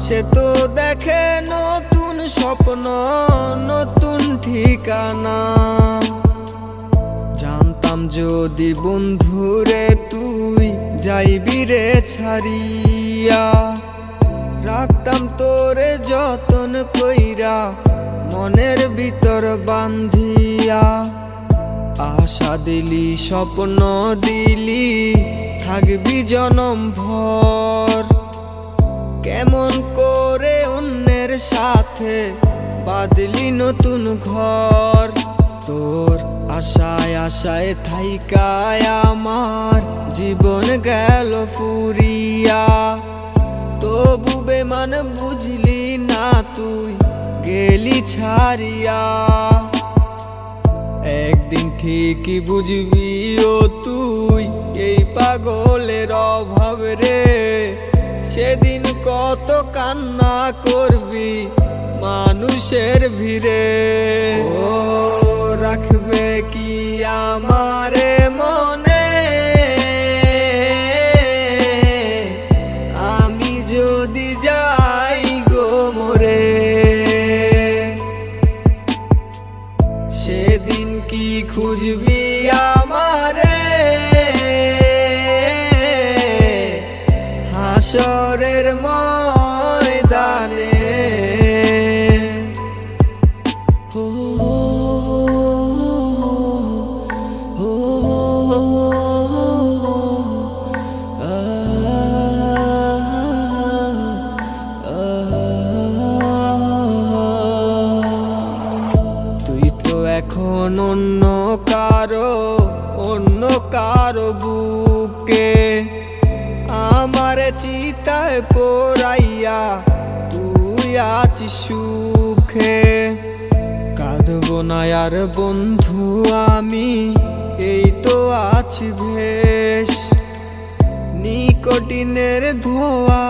সে তো দেখে নতুন স্বপ্ন, নতুন ঠিকানা। জানতাম যদি বন্ধুরে তুই যাইবি রে ছাড়িয়া, রাখতাম তোরে যতন কইরা মনের ভিতর বান্ধিয়া। আশা দিলি, স্বপ্ন দিলি, থাকবি জনম ভর। কেমন করে অন্যের সাথে বাঁধলি নতুন ঘর। তোর আশায় আশায় থাইকায় আমার জীবন গেল ফুরিয়া। তবু বেমান বুঝলি না তুই গেলি ছাড়িয়া। একদিন ঠিকই বুঝবি ও তুই এই পাগলের অভাব রে। সেদিন কত কান্না করবি মানুষের ভিড়ে। ও রাখবে কি আমারে মনে, আমি যদি যাই গো মরে। সেদিন কি খুঁজবি আমারে হাসরের ময়দানে। তুই তো এখন অন্য কারো বুকে, আমার চিতায় পোড়াইয়া তুই আছিস সুখে। কাঁদবো না আর বন্ধু আমি, এই তো আছি ভেষ। নিকটিনের ধোয়া